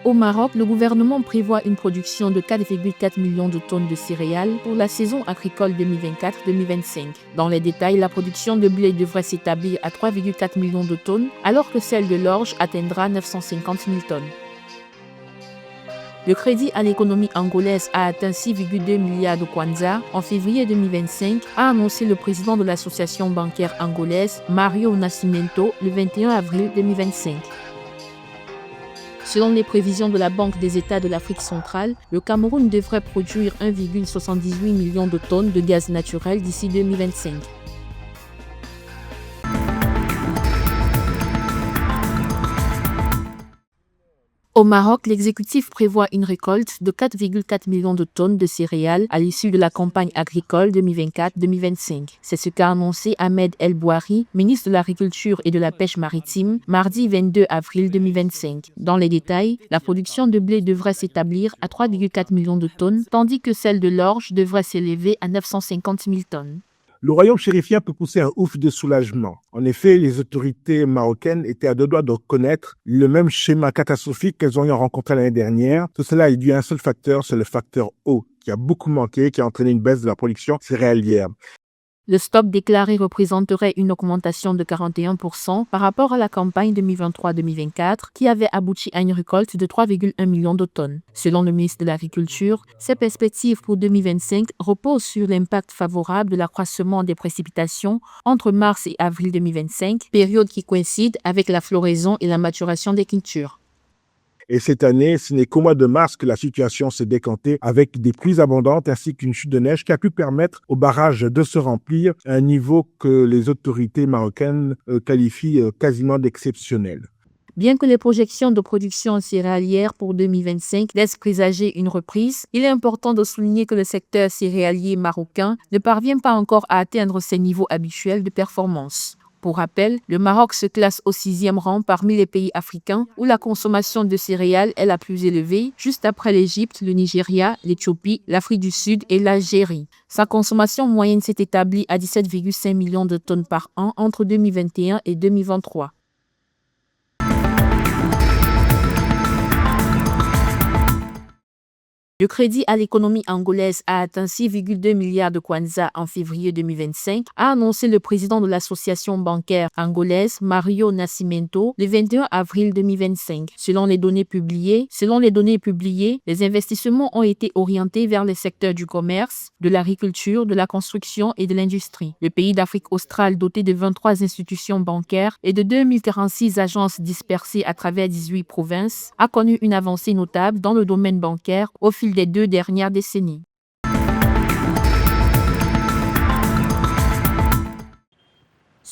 Au Maroc, le gouvernement prévoit une production de 4,4 millions de tonnes de céréales pour la saison agricole 2024-2025. Dans les détails, la production de blé devrait s'établir à 3,4 millions de tonnes, alors que celle de l'orge atteindra 950 000 tonnes. Le crédit à l'économie angolaise a atteint 6,2 milliards de kwanza en février 2025, a annoncé le président de l'association bancaire angolaise, Mario Nascimento, le 21 avril 2025. Selon les prévisions de la Banque des États de l'Afrique centrale, le Cameroun devrait produire 1,78 million de tonnes de gaz naturel d'ici 2025. Au Maroc, l'exécutif prévoit une récolte de 4,4 millions de tonnes de céréales à l'issue de la campagne agricole 2024-2025. C'est ce qu'a annoncé Ahmed El Bouari, ministre de l'Agriculture et de la Pêche maritime, mardi 22 avril 2025. Dans les détails, la production de blé devrait s'établir à 3,4 millions de tonnes, tandis que celle de l'orge devrait s'élever à 950 000 tonnes. Le royaume chérifien peut pousser un ouf de soulagement. En effet, les autorités marocaines étaient à deux doigts de reconnaître le même schéma catastrophique qu'elles ont rencontré l'année dernière. Tout cela est dû à un seul facteur, c'est le facteur eau, qui a beaucoup manqué, qui a entraîné une baisse de la production céréalière. Le stock déclaré représenterait une augmentation de 41% par rapport à la campagne 2023-2024 qui avait abouti à une récolte de 3,1 millions de tonnes. Selon le ministre de l'Agriculture, ces perspectives pour 2025 reposent sur l'impact favorable de l'accroissement des précipitations entre mars et avril 2025, période qui coïncide avec la floraison et la maturation des cultures. Et cette année, ce n'est qu'au mois de mars que la situation s'est décantée avec des pluies abondantes ainsi qu'une chute de neige qui a pu permettre aux barrages de se remplir à un niveau que les autorités marocaines qualifient quasiment d'exceptionnel. Bien que les projections de production céréalière pour 2025 laissent présager une reprise, il est important de souligner que le secteur céréalier marocain ne parvient pas encore à atteindre ses niveaux habituels de performance. Pour rappel, le Maroc se classe au 6e rang parmi les pays africains où la consommation de céréales est la plus élevée, juste après l'Égypte, le Nigeria, l'Éthiopie, l'Afrique du Sud et l'Algérie. Sa consommation moyenne s'est établie à 17,5 millions de tonnes par an entre 2021 et 2023. Le crédit à l'économie angolaise a atteint 6,2 milliards de kwanza en février 2025, a annoncé le président de l'association bancaire angolaise, Mario Nascimento, le 21 avril 2025. Selon les données publiées, les investissements ont été orientés vers les secteurs du commerce, de l'agriculture, de la construction et de l'industrie. Le pays d'Afrique australe, doté de 23 institutions bancaires et de 2046 agences dispersées à travers 18 provinces, a connu une avancée notable dans le domaine bancaire au fil des 2 dernières décennies.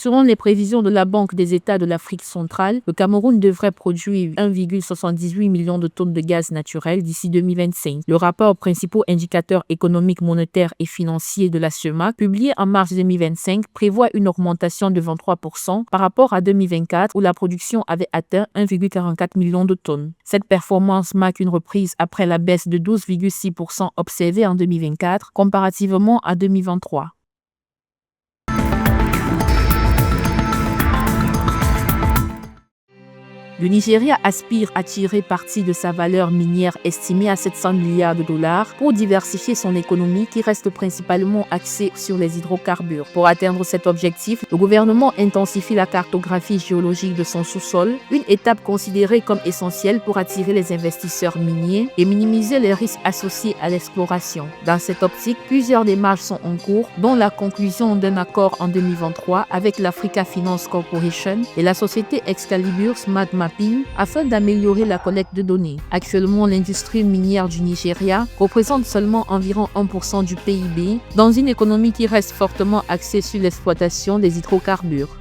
Selon les prévisions de la Banque des États de l'Afrique centrale, le Cameroun devrait produire 1,78 million de tonnes de gaz naturel d'ici 2025. Le rapport Principaux indicateurs économiques, monétaires et financiers de la CEMAC, publié en mars 2025, prévoit une augmentation de 23% par rapport à 2024 où la production avait atteint 1,44 million de tonnes. Cette performance marque une reprise après la baisse de 12,6% observée en 2024 comparativement à 2023. Le Nigeria aspire à tirer parti de sa valeur minière estimée à 700 milliards de dollars pour diversifier son économie qui reste principalement axée sur les hydrocarbures. Pour atteindre cet objectif, le gouvernement intensifie la cartographie géologique de son sous-sol, une étape considérée comme essentielle pour attirer les investisseurs miniers et minimiser les risques associés à l'exploration. Dans cette optique, plusieurs démarches sont en cours, dont la conclusion d'un accord en 2023 avec l'Africa Finance Corporation et la société Excalibur Smart Mapping afin d'améliorer la collecte de données. Actuellement, l'industrie minière du Nigeria représente seulement environ 1% du PIB dans une économie qui reste fortement axée sur l'exploitation des hydrocarbures.